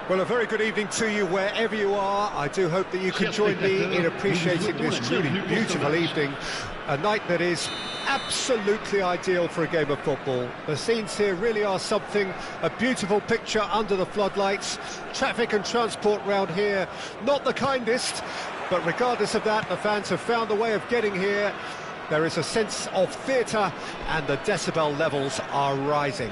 Well, a very good evening to you wherever you are. I do hope that you can join me in appreciating this truly beautiful evening. A night that is absolutely ideal for a game of football. The scenes here really are something, a beautiful picture under the floodlights. Traffic and transport round here, not the kindest, but regardless of that, the fans have found a way of getting here. There is a sense of theatre and the decibel levels are rising.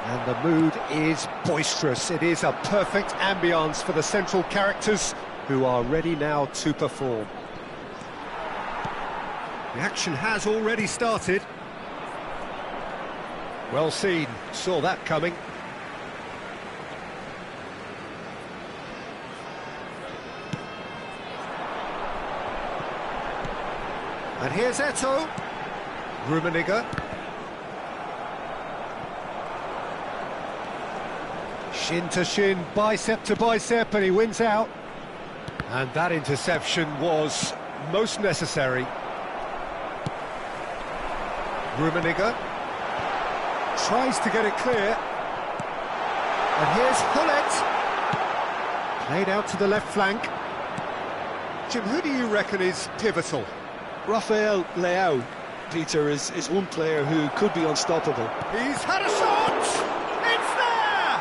And the mood is boisterous. It is a perfect ambience for the central characters who are ready now to perform. The action has already started. Well seen, saw that coming. And here's Eto'o. Rummenigge. Shin to shin, bicep to bicep, and he wins out. And that interception was most necessary. Rummenigge tries to get it clear. And here's Hullet. Played out to the left flank. Jim, who do you reckon is pivotal? Rafael Leao, Peter, is one player who could be unstoppable. He's had a shot! It's there!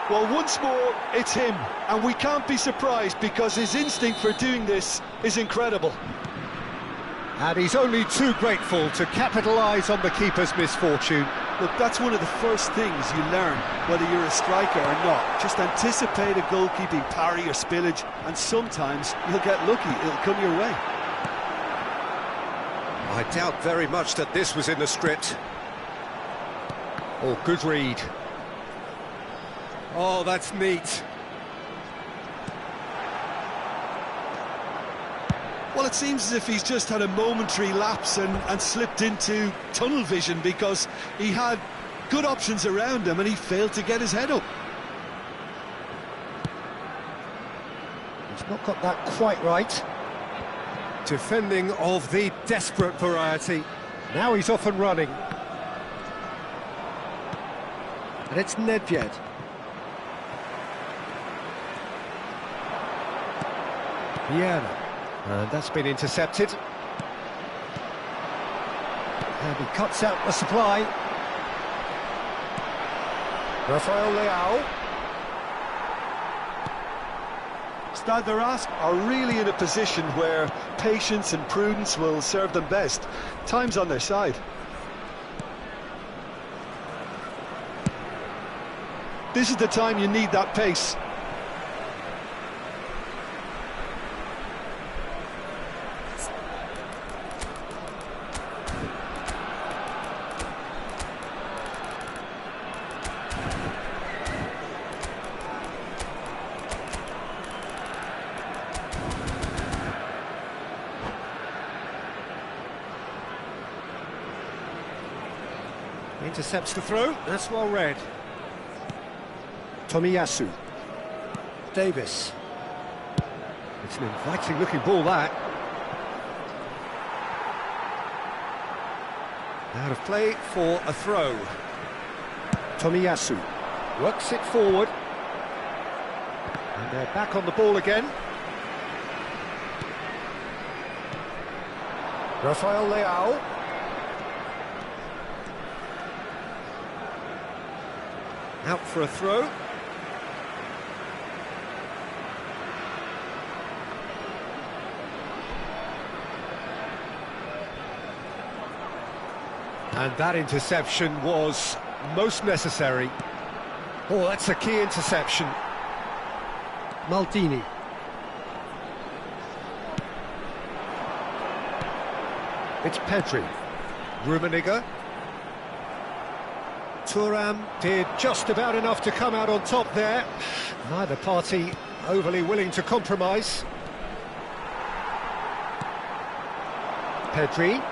Well, once more, it's him. And we can't be surprised because his instinct for doing this is incredible. And he's only too grateful to capitalise on the keeper's misfortune. Look, that's one of the first things you learn, whether you're a striker or not. Just anticipate a goalkeeping parry or spillage, and sometimes you'll get lucky, it'll come your way. I doubt very much that this was in the script. Oh, good read. Oh, that's neat. Well, it seems as if he's just had a momentary lapse and slipped into tunnel vision because he had good options around him and he failed to get his head up. He's not got that quite right. Defending of the desperate variety. Now he's off and running. And it's Nedved. Vieira. And that's been intercepted. And he cuts out the supply. Rafael Leao. Stade de Reims are really in a position where patience and prudence will serve them best. Time's on their side. This is the time you need that pace. Intercepts the throw, that's well read. Tomiyasu. Davis. It's an inviting looking ball, that. Out of play for a throw. Tomiyasu works it forward. And they're back on the ball again. Rafael Leao. Out for a throw. And that interception was most necessary. Oh, that's a key interception. Maldini. It's Pedri. Rummenigge. Thuram did just about enough to come out on top there. Neither party overly willing to compromise. Pedri.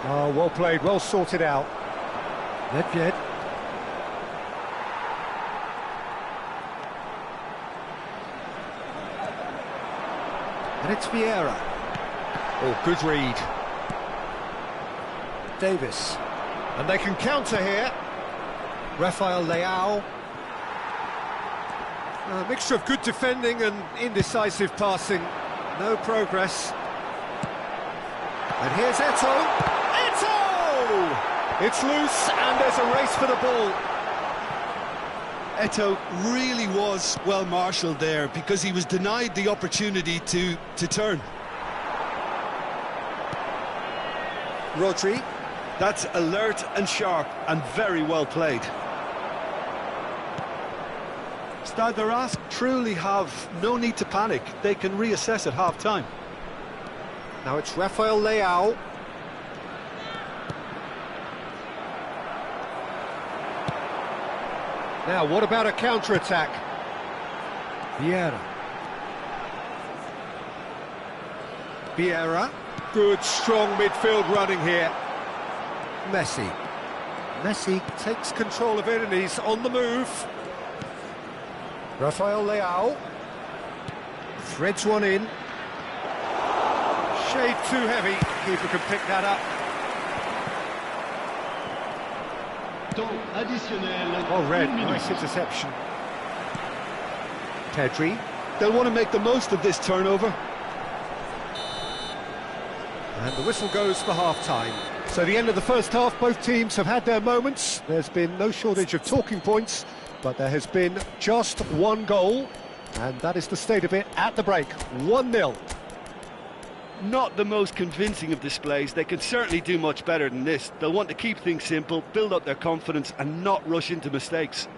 Oh, well played, well sorted out. Nedved. And it's Vieira. Oh, good read. Davis. And they can counter here. Rafael Leao. A mixture of good defending and indecisive passing. No progress. And here's Eto'o. Eto'o! It's loose and there's a race for the ball. Eto'o really was well marshalled there because he was denied the opportunity to turn. Rodri. That's alert and sharp and very well played. Stade de Reims truly have no need to panic. They can reassess at half-time. Now it's Rafael Leao. Now, what about a counter-attack? Vieira. Vieira. Good, strong midfield running here. Messi. Messi takes control of it and he's on the move. Rafael Leao. Threads one in. Shade too heavy. Keeper can pick that up. Oh, red. Nice interception. Pedri. They'll want to make the most of this turnover. And the whistle goes for half-time. So the end of the first half, both teams have had their moments. There's been no shortage of talking points, but there has been just one goal, and that is the state of it at the break. 1-0. Not the most convincing of displays. They can certainly do much better than this. They'll want to keep things simple, build up their confidence and not rush into mistakes.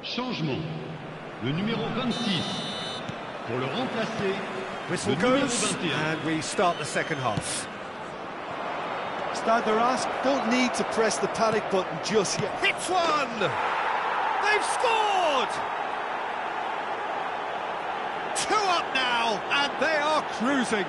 Changement. Le numéro 26. Pour le remplacer, Whistle goes, and we start the second half. Stade de Reims don't need to press the panic button just yet. Hits one! They've scored! 2 up now, and they are cruising.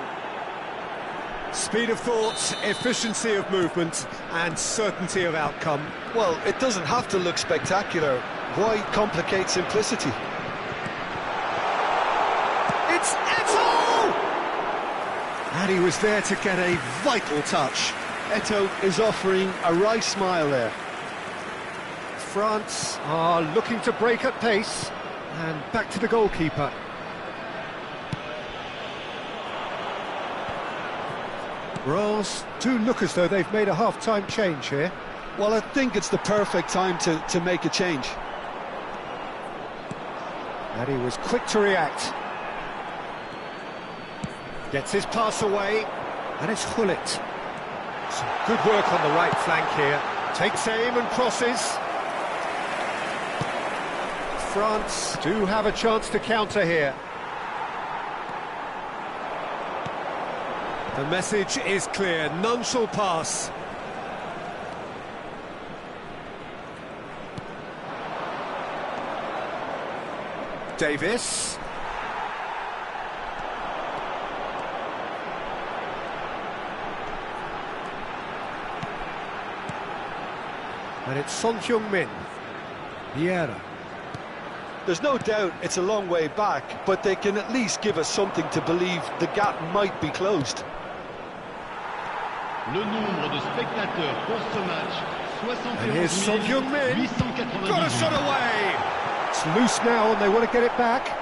Speed of thought, efficiency of movement, and certainty of outcome. Well, it doesn't have to look spectacular. Why complicate simplicity? It's Eto'o! And he was there to get a vital touch. Eto'o is offering a wry smile there. France are looking to break at pace, and back to the goalkeeper. Reims do look as though they've made a half-time change here. Well, I think it's the perfect time to make a change. And he was quick to react. Gets his pass away, and it's Hullet. Some good work on the right flank here. Takes aim and crosses. France do have a chance to counter here. The message is clear, none shall pass. Davis. And it's Son Heung-min. Vieira. There's no doubt it's a long way back, but they can at least give us something to believe the gap might be closed. Le nombre de spectateurs pour ce match, and here's Son Heung-min. 898. Got a shot away. It's loose now and they want to get it back.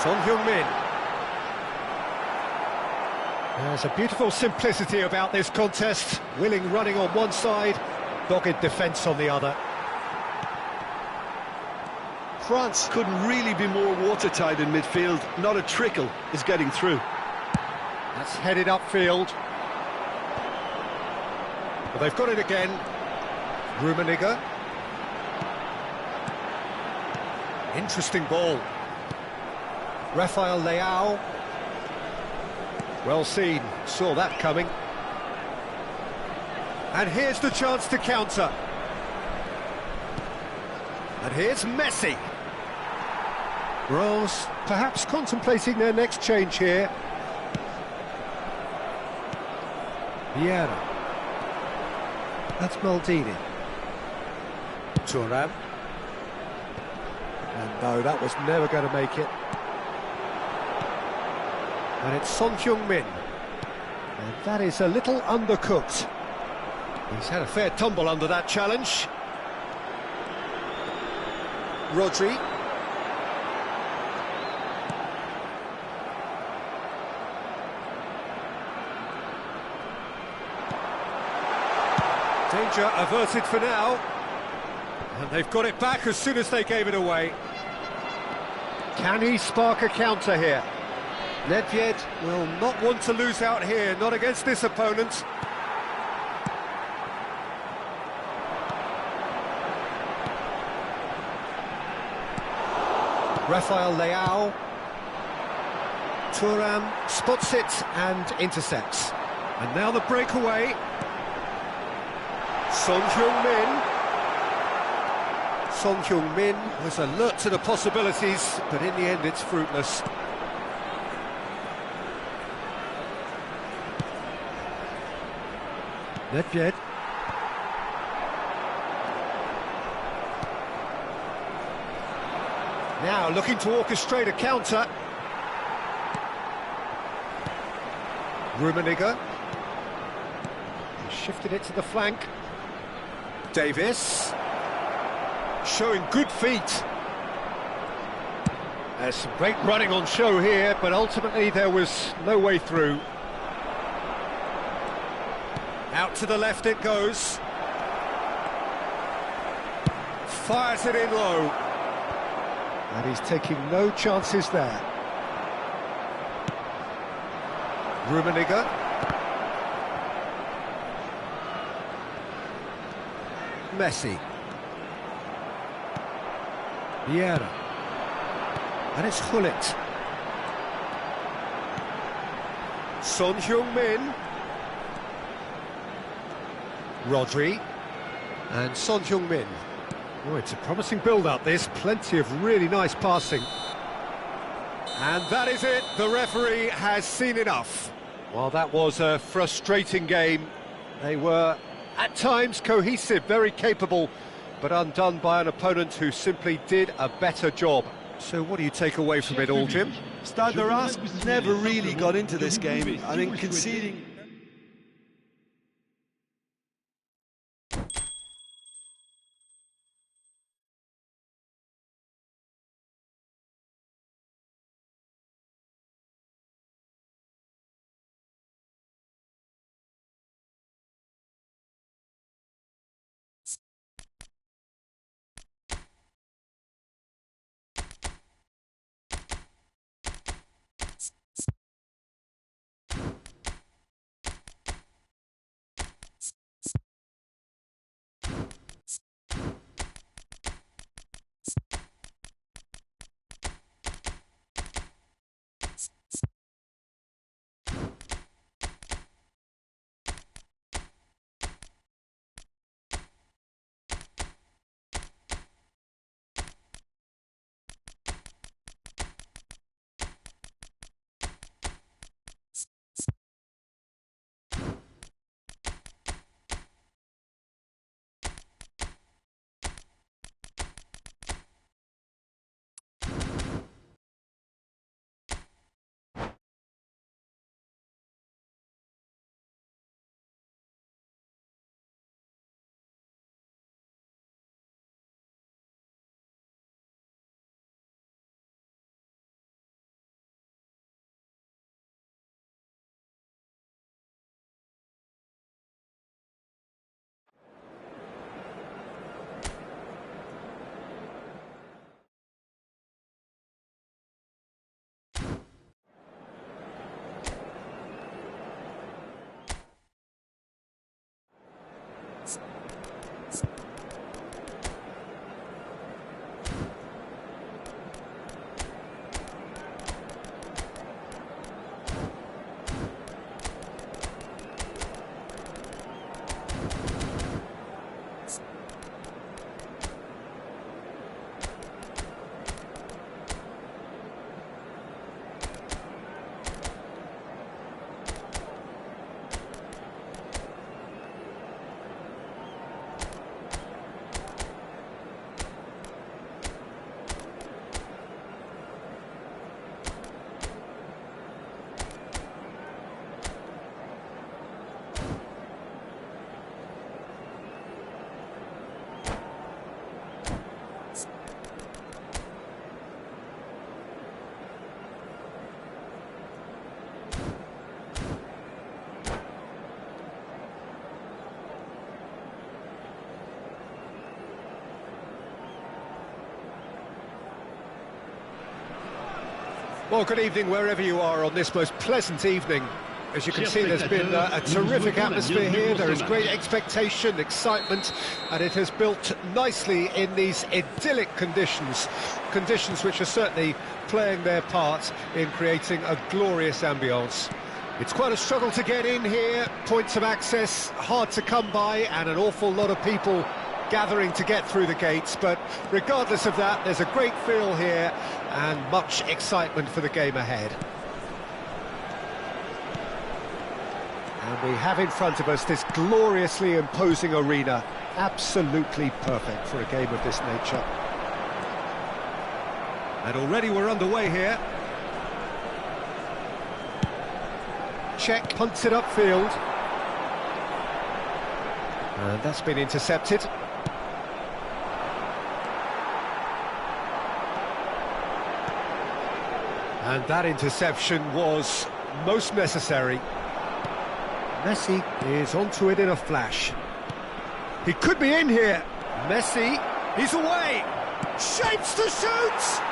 Son Heung-min. There's a beautiful simplicity about this contest. Willing running on one side, dogged defence on the other. France couldn't really be more watertight in midfield. Not a trickle is getting through. That's headed upfield. Well, they've got it again. Rummenigge. Interesting ball. Rafael Leao. Well seen, saw that coming. And here's the chance to counter. And here's Messi. Rose perhaps contemplating their next change here. Vieira. That's Maldini. Thuram. And no, that was never going to make it. And it's Son Heung-min. And that is a little undercooked. He's had a fair tumble under that challenge. Rodri. Danger averted for now. And they've got it back as soon as they gave it away. Can he spark a counter here? Nedved will not want to lose out here, not against this opponent. Rafael Leao. Thuram spots it and intercepts. And now the breakaway. Son Heung-min. Son Heung-min was alert to the possibilities, but in the end it's fruitless. Nedved. Now looking to orchestrate a counter. Rummenigge. Shifted it to the flank. Davis. Showing good feet. There's some great running on show here, but ultimately there was no way through. Out to the left it goes. Fires it in low. And he's taking no chances there. Rummenigge. Messi. Vieira. And it's Gullit. Son Heung-min. Rodri. And Son Heung-min. Oh, it's a promising build-up, this. Plenty of really nice passing. And that is it. The referee has seen enough. Well, that was a frustrating game. They were, at times, cohesive, very capable, but undone by an opponent who simply did a better job. So what do you take away from it all, Jim? Stade de Reims never really got into this game. I think conceding... Well, good evening wherever you are on this most pleasant evening. As you can see, there's been a terrific atmosphere here. There is great expectation, excitement, and it has built nicely in these idyllic conditions. Conditions which are certainly playing their part in creating a glorious ambience. It's quite a struggle to get in here, points of access hard to come by, and an awful lot of people gathering to get through the gates, but regardless of that, there's a great feel here and much excitement for the game ahead. And we have in front of us this gloriously imposing arena, absolutely perfect for a game of this nature. And already we're underway here. Check, punts it upfield. And that's been intercepted. And that interception was most necessary. Messi is onto it in a flash. He could be in here. Messi, he's away. Shapes to shoot!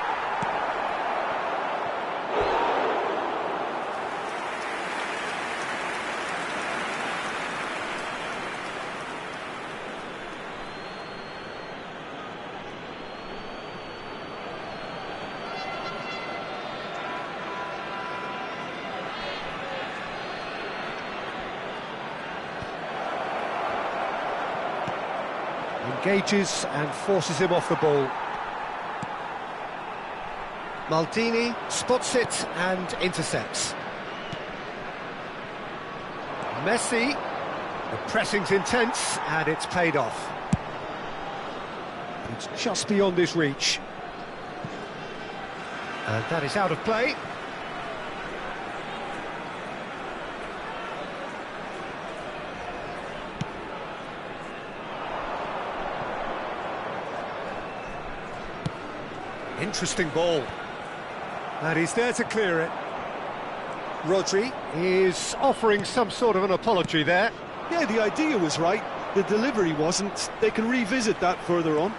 Engages and forces him off the ball. Maldini spots it and intercepts. Messi, the pressing's intense and it's paid off. It's just beyond his reach. And that is out of play. Interesting ball. And he's there to clear it. Rodri is offering some sort of an apology there. Yeah, the idea was right, the delivery wasn't. They can revisit that further on.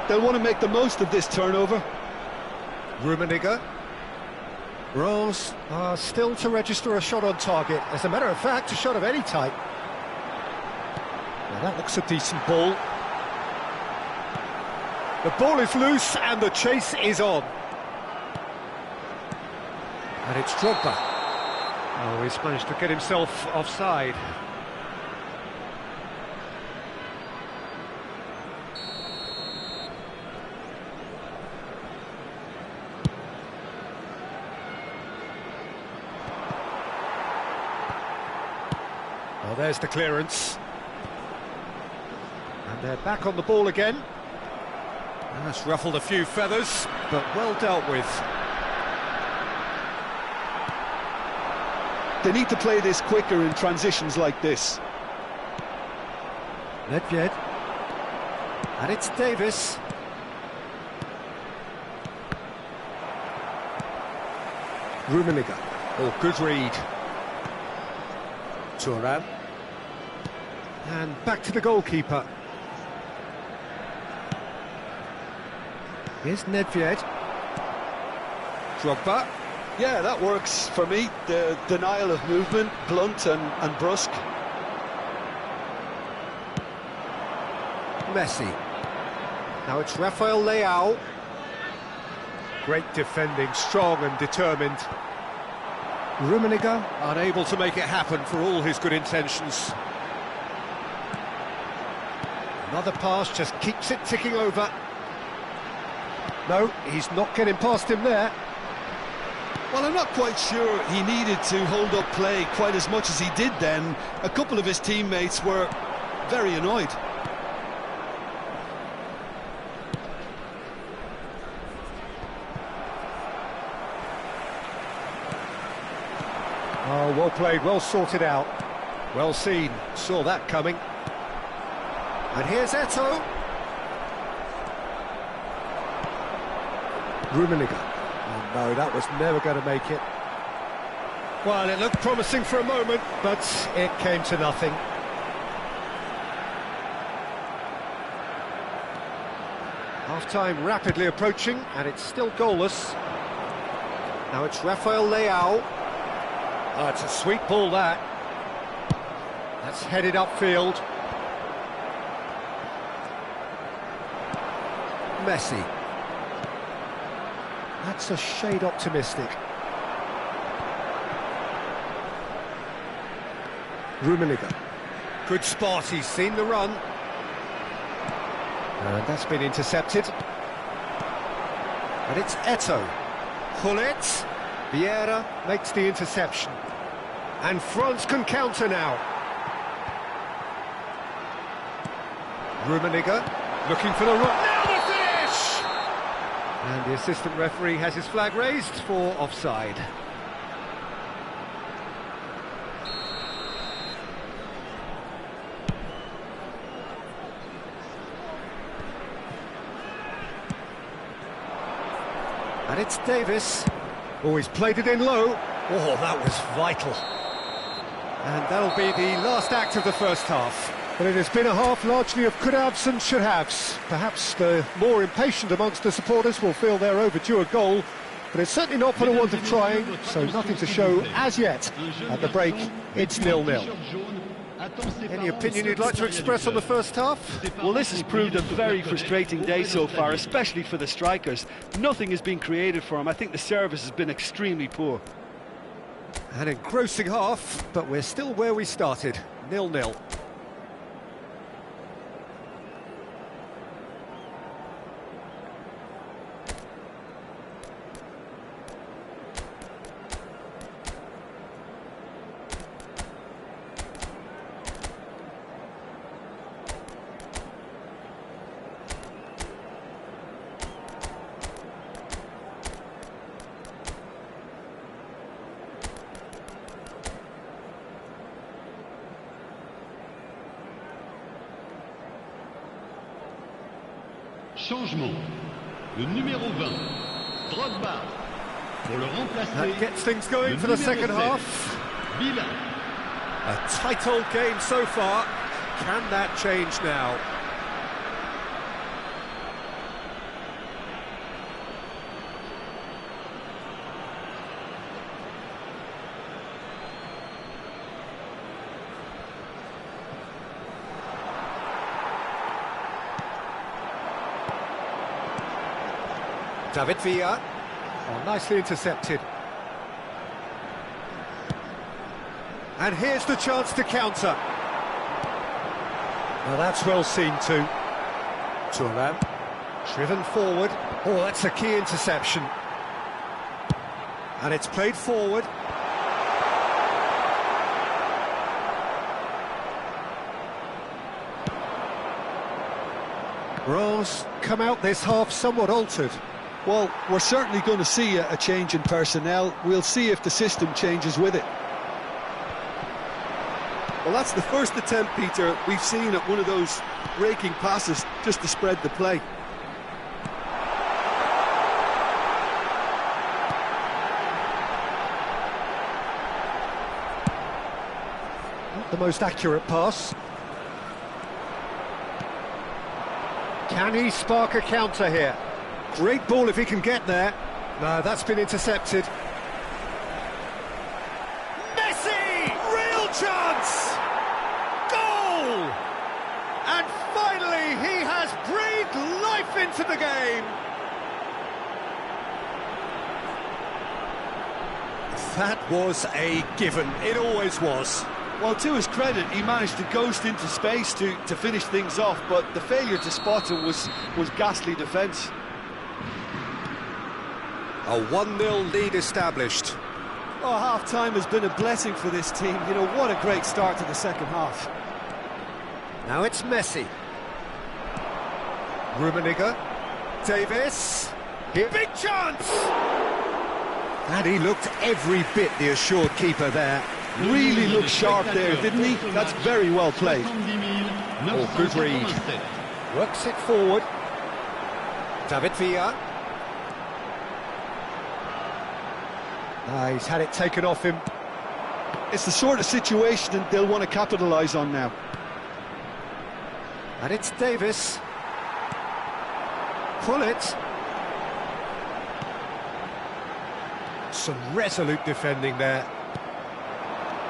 They'll want to make the most of this turnover. Rummenigge. Rolls are still to register a shot on target. As a matter of fact, a shot of any type. Now that looks a decent ball. The ball is loose and the chase is on. And it's Drogba. Oh, he's managed to get himself offside. Well, there's the clearance. And they're back on the ball again. And that's ruffled a few feathers, but well dealt with. They need to play this quicker in transitions like this. Nedved. And it's Davis. Rummenigge. Oh, good read. Thuram. And back to the goalkeeper. Here's Nedved. Drogba. Yeah, that works for me. The denial of movement, blunt and brusque. Messi. Now it's Rafael Leao. Great defending, strong and determined. Rummenigge unable to make it happen for all his good intentions. Another pass just keeps it ticking over. No, he's not getting past him there. Well, I'm not quite sure he needed to hold up play quite as much as he did then. A couple of his teammates were very annoyed. Oh, well played, well sorted out. Well seen, saw that coming. And here's Eto'o. Rummenigge. Oh no, that was never going to make it. Well, it looked promising for a moment, but it came to nothing. Half-time rapidly approaching, and it's still goalless. Now it's Rafael Leao. Oh, it's a sweet ball, that. That's headed upfield. Messi. That's a shade optimistic. Rummenigge. Good spot, he's seen the run. And that's been intercepted. And it's Eto'o. Hullet. Vieira makes the interception. And France can counter now. Rummenigge looking for the run. Now the finish! And the assistant referee has his flag raised for offside. And it's Davis. Oh, he's played it in low. Oh, that was vital. And that'll be the last act of the first half. But it has been a half largely of could-haves and should-haves. Perhaps the more impatient amongst the supporters will feel they're overdue a goal, but it's certainly not for the want of trying, so nothing to show as yet. At the break, it's 0-0. Any opinion you'd like to express on the first half? Well, this has proved a very frustrating day so far, especially for the strikers. Nothing has been created for them. I think the service has been extremely poor. An engrossing half, but we're still where we started, 0-0. Changement. Le numéro 20, Drogba. Pour le remplacer, That gets things going for the second half. Villa. A tight old game so far. Can that change now? David Villa. Oh, nicely intercepted. And here's the chance to counter. Well, that's well seen too. Thuram. Driven forward. Oh, that's a key interception. And it's played forward. Reims come out this half somewhat altered. Well, we're certainly going to see a change in personnel. We'll see if the system changes with it. Well, that's the first attempt, Peter, we've seen at one of those raking passes just to spread the play. Not the most accurate pass. Can he spark a counter here? Great ball if he can get there. No, that's been intercepted. Messi! Real chance! Goal! And finally he has breathed life into the game. That was a given. It always was. Well, to his credit, he managed to ghost into space to finish things off, but the failure to spot him was ghastly defence. A 1-0 lead established. Oh, half-time has been a blessing for this team. You know, what a great start to the second half. Now it's Messi. Rummenigge. Davis. Here. Big chance! And he looked every bit the assured keeper there. Really looked sharp there, didn't he? That's very well played. Oh, good read. Works it forward. David Villa. He's had it taken off him. It's the sort of situation that they'll want to capitalise on now. And it's Davis. Gullit. Some resolute defending there.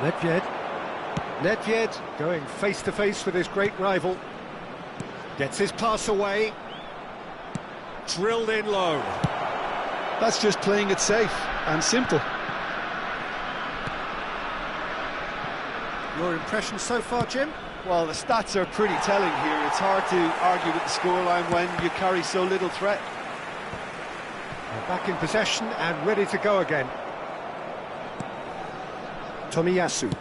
Nedved going face-to-face with his great rival. Gets his pass away. Drilled in low. That's just playing it safe and simple. Your impression so far, Jim? Well, the stats are pretty telling here. It's hard to argue with the scoreline when you carry so little threat. They're back in possession and ready to go again. Tomiyasu.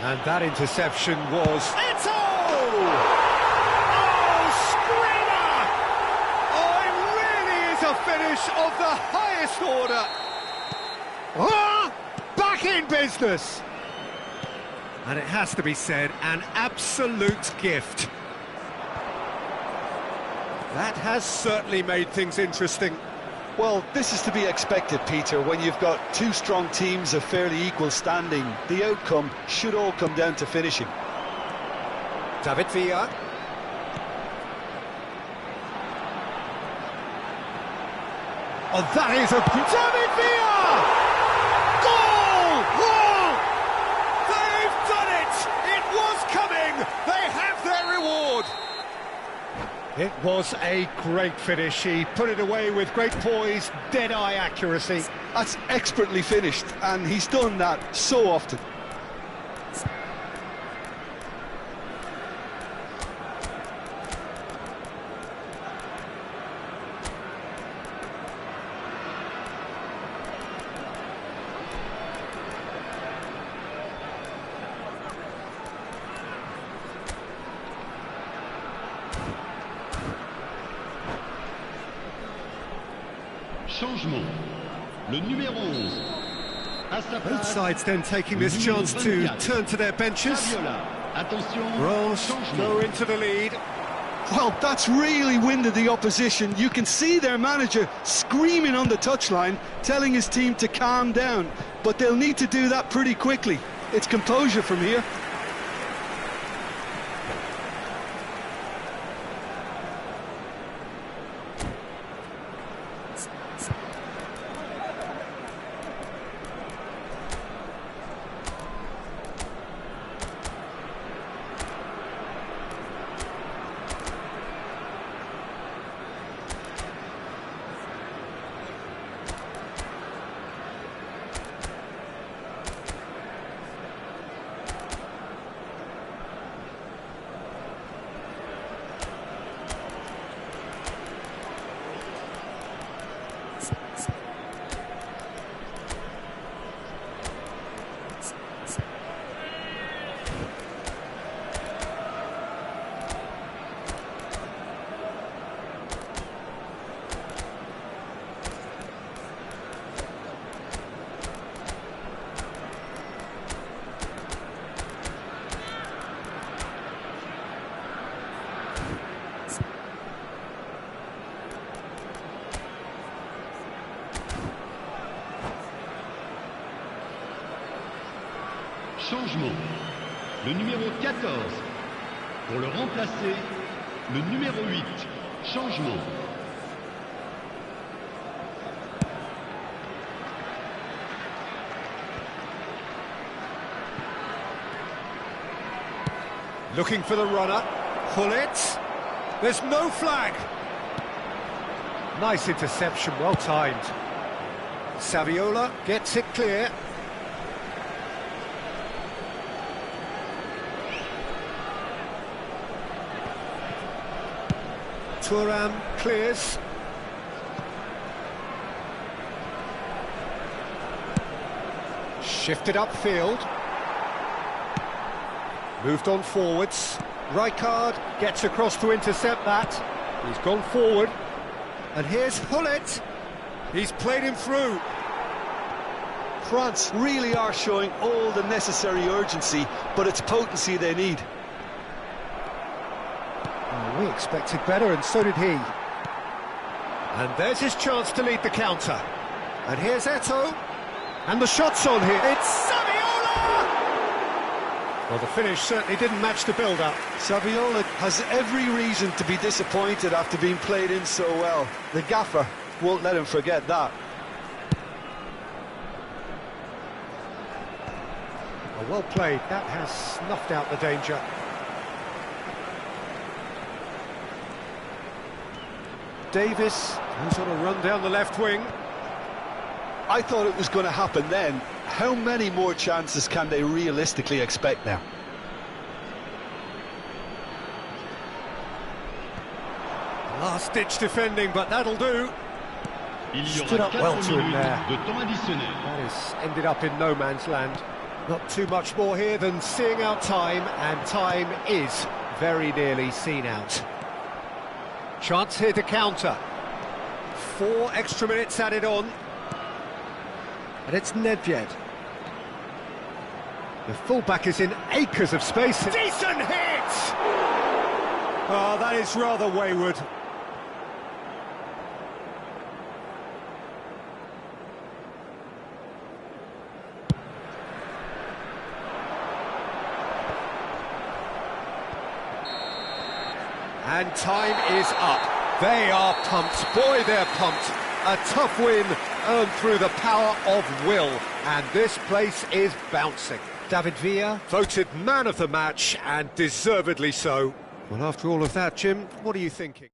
And that interception was... It's oh, screamer! Oh, it really is a finish of the highest order. Back in business. And it has to be said, an absolute gift. That has certainly made things interesting. Well, this is to be expected, Peter, when you've got two strong teams of fairly equal standing. The outcome should all come down to finishing. David Villa. Oh, that is a... David Villa! Goal! Oh! They've done it! It was coming! They have their reward! It was a great finish. He put it away with great poise, dead-eye accuracy. That's expertly finished, and he's done that so often. Changement. Le numéro 11. À sa Both place, sides then taking this chance to turn to their benches. Attention, Rose changement. go into the lead. Well, that's really winded the opposition. You can see their manager screaming on the touchline, telling his team to calm down. But they'll need to do that pretty quickly. It's composure from here. Changement. Le numéro 14. Pour le remplacer, le numéro 8. Changement. Looking for the runner. Gullit. There's no flag. Nice interception, well timed. Saviola gets it clear. Thuram clears. Shifted upfield. Moved on forwards. Rijkaard gets across to intercept that. He's gone forward. And here's Gullit. He's played him through. France really are showing all the necessary urgency, but it's potency they need. We expected better, and so did he. And there's his chance to lead the counter. And here's Eto'o. And the shot's on here. It's Saviola! Well, the finish certainly didn't match the build-up. Saviola has every reason to be disappointed after being played in so well. The gaffer won't let him forget that. Well played, that has snuffed out the danger. Davis, who's on a run down the left wing. I thought it was going to happen then. How many more chances can they realistically expect now? Last-ditch defending, but that'll do. Il y Stood aura up well 4 to him minutes there. de temps additionnel. That has ended up in no man's land. Not too much more here than seeing out time, and time is very nearly seen out. Chance here to counter. 4 extra minutes added on. And it's Nedved. The fullback is in acres of space. Decent hit! Oh, that is rather wayward. And time is up. They are pumped. Boy, they're pumped. A tough win earned through the power of will. And this place is bouncing. David Villa voted man of the match, and deservedly so. Well, after all of that, Jim, what are you thinking?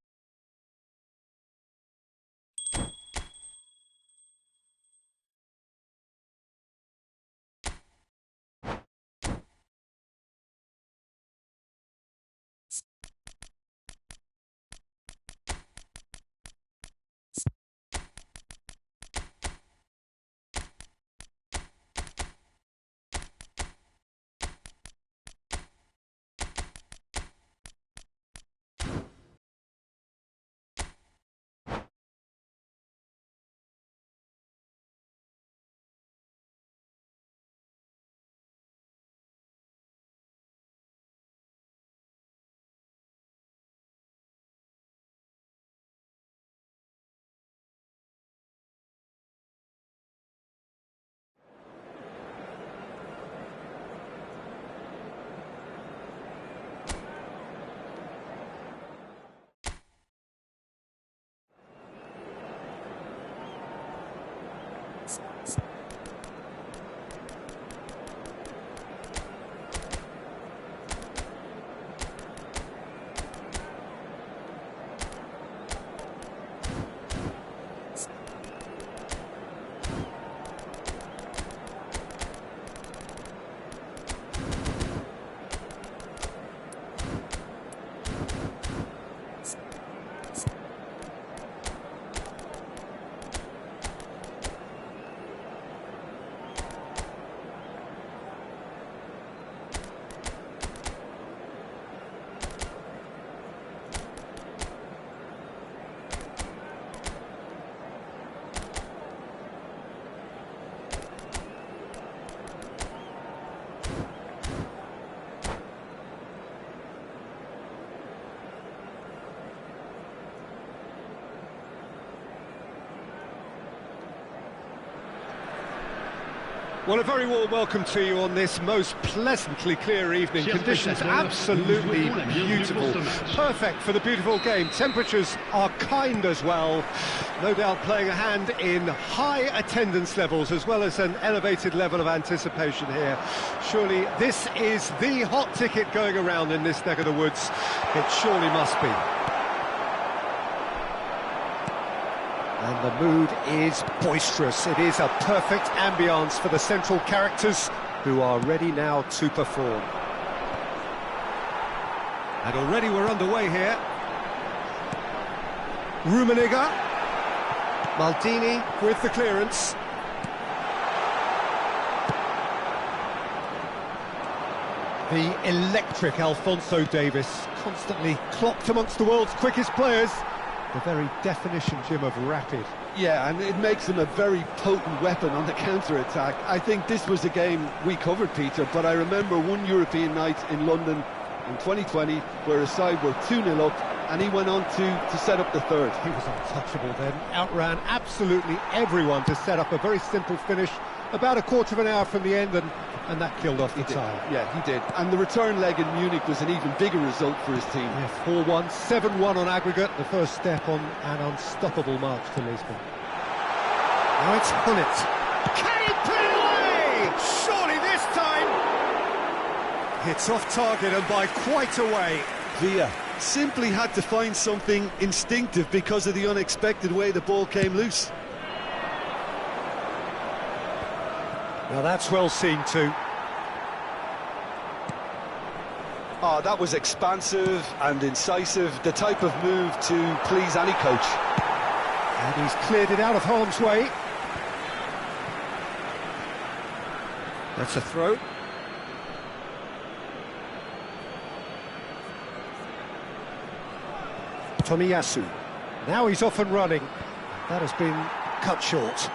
Well, a very warm welcome to you on this most pleasantly clear evening. Conditions absolutely beautiful. Perfect for the beautiful game. Temperatures are kind as well. No doubt playing a hand in high attendance levels as well as an elevated level of anticipation here. Surely this is the hot ticket going around in this neck of the woods. It surely must be. And the mood is boisterous. It is a perfect ambience for the central characters who are ready now to perform. And already we're underway here. Rummenigge. Maldini with the clearance. The electric Alphonso Davies, constantly clocked amongst the world's quickest players. The very definition, Jim, of rapid. Yeah, and it makes them a very potent weapon on the counter-attack. I think this was a game we covered, Peter, but I remember one European night in London in 2020 where a side were 2-0 up and he went on to set up the third. He was untouchable then, outran absolutely everyone to set up a very simple finish about a quarter of an hour from the end, and that killed off the tie. Yeah, he did. And the return leg in Munich was an even bigger result for his team. Yeah, 4-1, 7-1 on aggregate, the first step on an unstoppable march to Lisbon. Now it's Hullet. Can he put it away? Surely this time! It's off target and by quite a way. Villa simply had to find something instinctive because of the unexpected way the ball came loose. Now that's well seen too. Oh, that was expansive and incisive, the type of move to please any coach. And he's cleared it out of harm's way. That's a throw. Tomiyasu. Now he's off and running. That has been cut short.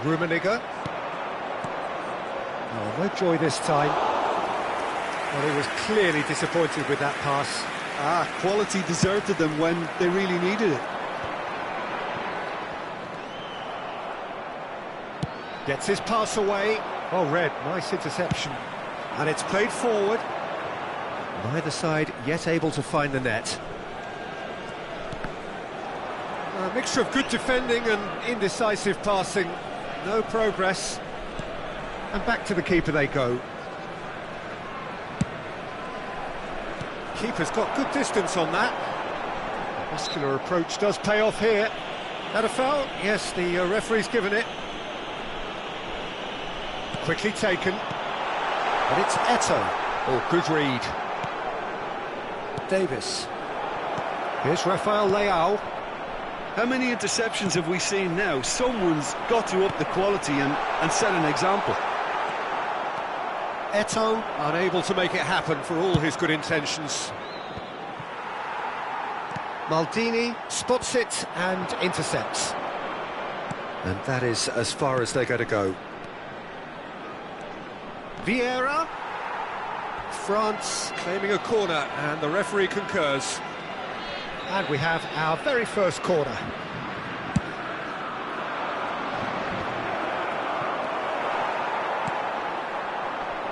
Rummenigge. Oh, no joy this time. Well, he was clearly disappointed with that pass. Quality deserted them when they really needed it. Gets his pass away. Oh, Red, nice interception. And it's played forward. Neither side yet able to find the net. A mixture of good defending and indecisive passing. No progress. And back to the keeper they go. Keeper's got good distance on that. Muscular approach does pay off here. That a foul? Yes, the referee's given it. Quickly taken. But it's Eto'o. Oh, good read. Davis. Here's Rafael Leao. How many interceptions have we seen now? Someone's got to up the quality and set an example. Eto'o unable to make it happen for all his good intentions. Maldini spots it and intercepts. And that is as far as they're going to go. Vieira. France claiming a corner, and the referee concurs. And we have our very first corner.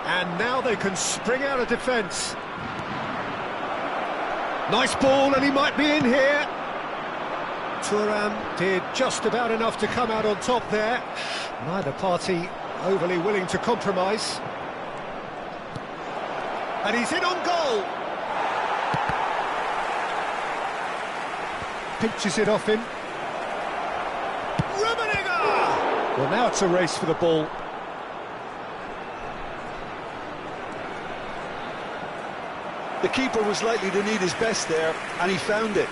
And now they can spring out of defence. Nice ball, and he might be in here. Thuram did just about enough to come out on top there. Neither party overly willing to compromise. And he's in on goal. Pinches it off him. Rummenigge! Well, now it's a race for the ball. The keeper was likely to need his best there, and he found it.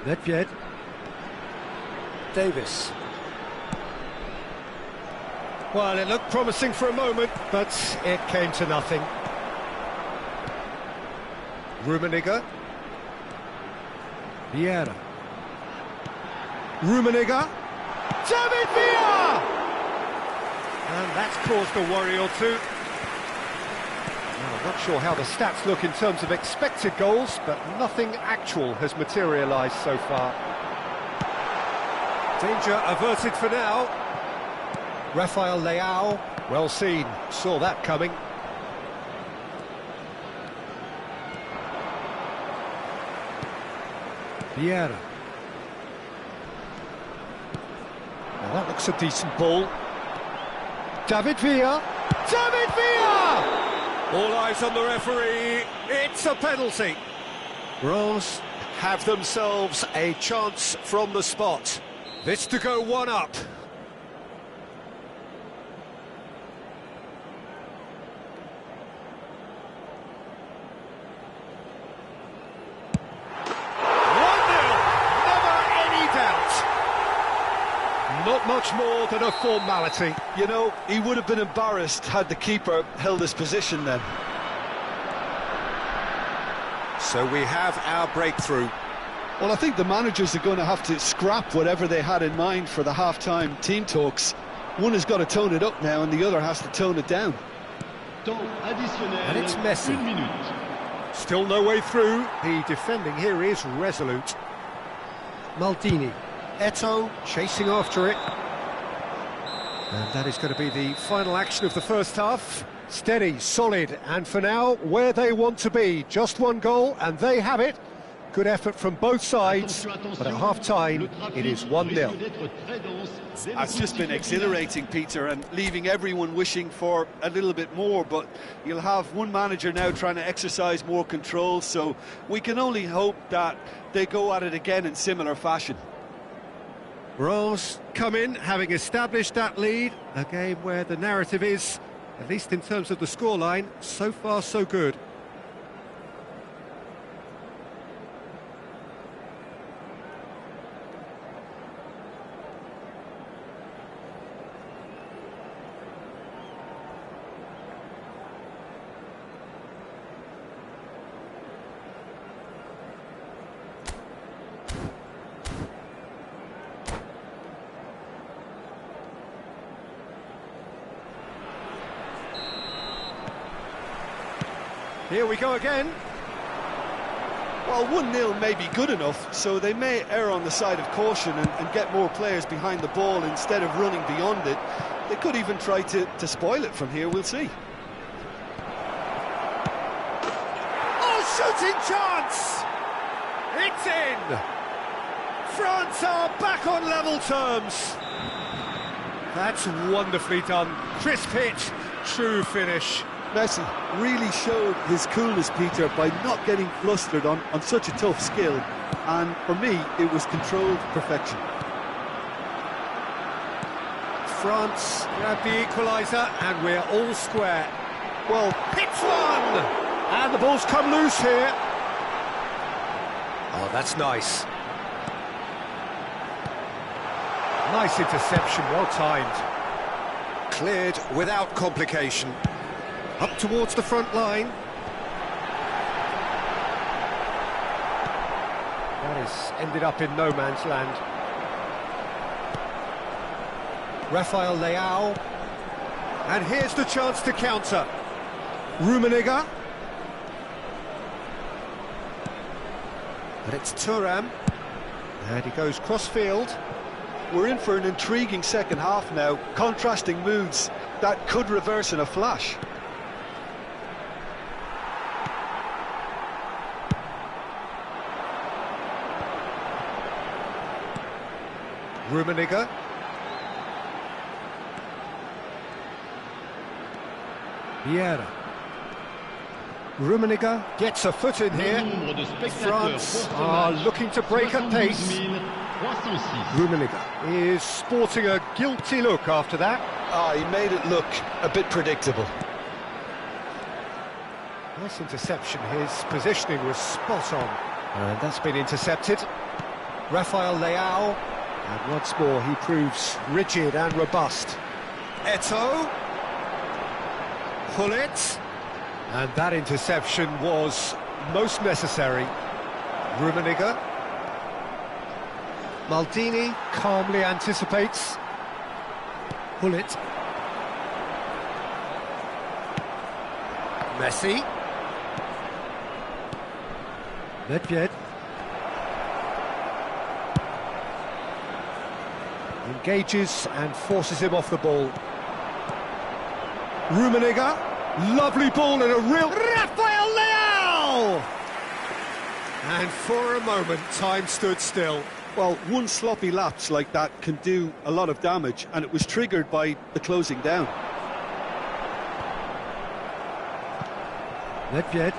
Nedved. Davis. Well, it looked promising for a moment, but it came to nothing. Rummenigge. Vieira. Rummenigge. David Villa! And that's caused a worry or two. Well, I'm not sure how the stats look in terms of expected goals, but nothing actual has materialised so far. Danger averted for now. Rafael Leao, well seen, saw that coming. Vieira. Well, that looks a decent ball. David Villa. David Villa! All eyes on the referee. It's a penalty. Reims have themselves a chance from the spot. This to go one up. Not much more than a formality. You know, he would have been embarrassed had the keeper held his position then. So we have our breakthrough. Well, I think the managers are going to have to scrap whatever they had in mind for the half-time team talks. One has got to tone it up now and the other has to tone it down. Temps additionnel. And it's Messi. 1 minute. Still no way through. The defending here is resolute. Maldini. Eto'o chasing after it. And that is going to be the final action of the first half. Steady, solid, and for now, where they want to be. Just one goal, and they have it. Good effort from both sides, but at half-time, it is 1-0. It's just been exhilarating, Peter, and leaving everyone wishing for a little bit more, but you'll have one manager now trying to exercise more control, so we can only hope that they go at it again in similar fashion. Reims come in, having established that lead, a game where the narrative is, at least in terms of the scoreline, so far so good. Here we go again. Well, 1-0 may be good enough, so they may err on the side of caution and get more players behind the ball instead of running beyond it. They could even try to spoil it from here, we'll see. Oh, shooting chance! It's in! France are back on level terms. That's wonderfully done. Crisp hit, true finish. Messi really showed his coolness, Peter, by not getting flustered on such a tough skill, and for me it was controlled perfection. France grab the equaliser and we're all square. Well, hits one! And the ball's come loose here. Oh, that's nice. Nice interception, well timed. Cleared without complication. Up towards the front line. That has ended up in no man's land. Rafael Leao. And here's the chance to counter. Rummenigge. And it's Thuram. And he goes cross-field. We're in for an intriguing second half now. Contrasting moods that could reverse in a flash. Rummenigge. Vieira. Rummenigge gets a foot in here. France are looking to break at pace. Rummenigge is sporting a guilty look after that. He made it look a bit predictable. Nice interception. His positioning was spot on. And that's been intercepted. Rafael Leao. And once more, he proves rigid and robust. Eto'o. Hullet. And that interception was most necessary. Rummenigge. Maldini calmly anticipates. Hullet. Messi. Nedved. Engages and forces him off the ball. Rummenigge. Lovely ball and a real... Rafael Leao! And for a moment, time stood still. Well, one sloppy lapse like that can do a lot of damage, and it was triggered by the closing down. Nedved.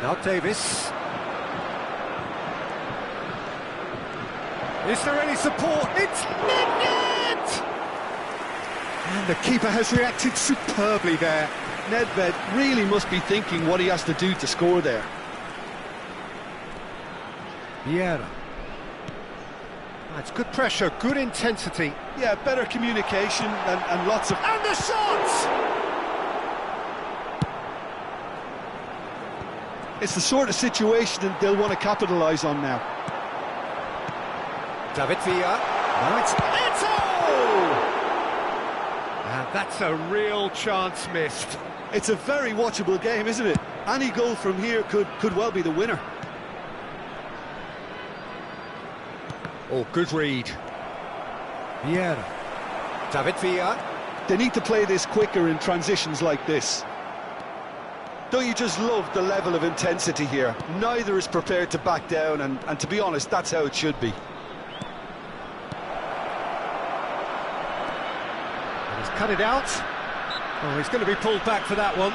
Now Davis. Is there any support? It's Nedved! And the keeper has reacted superbly there. Nedved really must be thinking what he has to do to score there. Vieira. That's good pressure, good intensity. Yeah, better communication and lots of... And the shot! It's the sort of situation they'll want to capitalise on now. David Villa. Now it's Eto'o! And That's a real chance missed. It's a very watchable game, isn't it? Any goal from here could well be the winner. Oh, good read. Vieira. David Villa. They need to play this quicker in transitions like this. Don't you just love the level of intensity here? Neither is prepared to back down, and to be honest, that's how it should be. And he's cut it out. Oh, he's going to be pulled back for that one.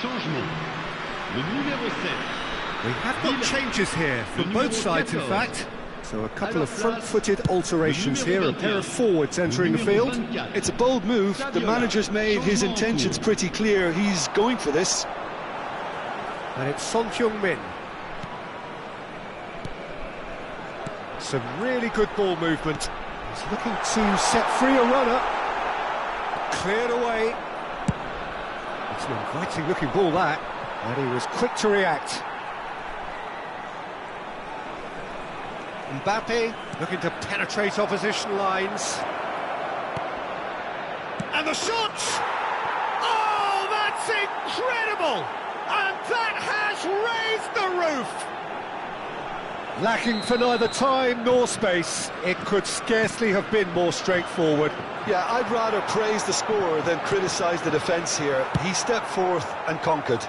Changement. Le numéro 7. We have got changes here from both sides, in fact. So a couple of front-footed alterations here, a pair of forwards entering the field. It's a bold move. The manager's made his intentions pretty clear. He's going for this. And it's Son Heung-min. Some really good ball movement. He's looking to set free a runner. Cleared away. It's an inviting looking ball, that. And he was quick to react. Mbappe looking to penetrate opposition lines. And the shot! Oh, that's incredible! And that has raised the roof! Lacking for neither time nor space, it could scarcely have been more straightforward. Yeah, I'd rather praise the scorer than criticise the defence here. He stepped forth and conquered.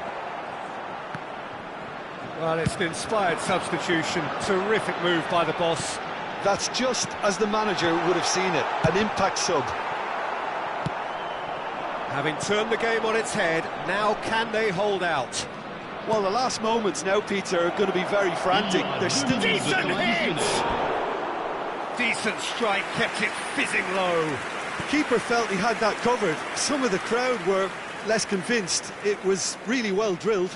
Well, it's an inspired substitution. Terrific move by the boss. That's just as the manager would have seen it, an impact sub. Having turned the game on its head, now can they hold out? Well, the last moments now, Peter, are going to be very frantic. They're still... Decent hit! Decent strike, kept it fizzing low. The keeper felt he had that covered. Some of the crowd were less convinced. It was really well drilled.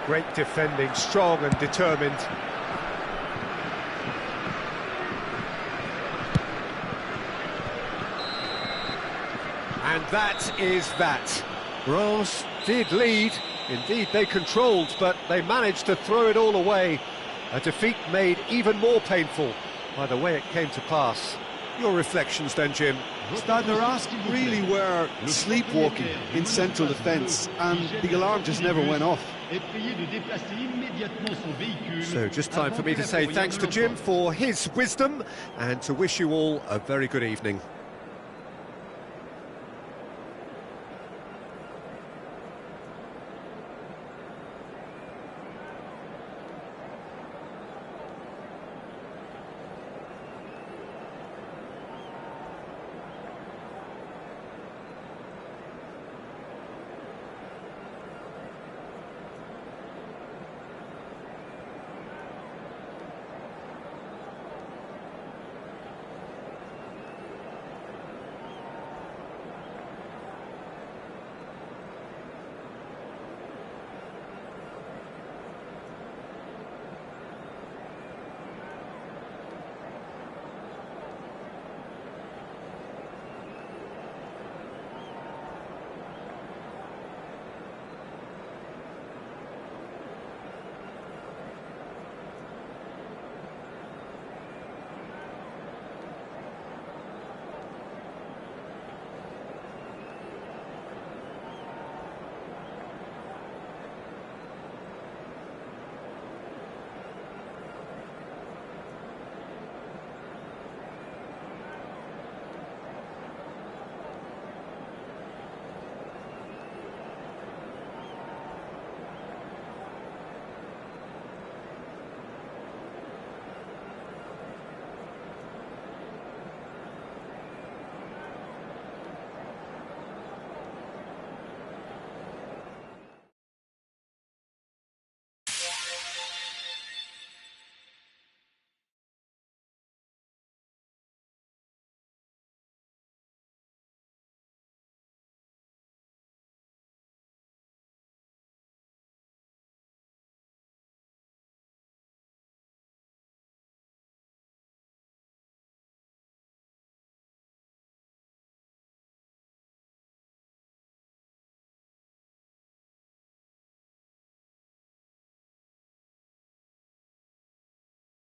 Great defending, strong and determined. And that is that. Reims did lead, indeed they controlled, but they managed to throw it all away. A defeat made even more painful by the way it came to pass. Your reflections then, Jim? Stade de Reims really were sleepwalking in central defence, and the alarm just never went off. So just time for me to say thanks to Jim for his wisdom and to wish you all a very good evening.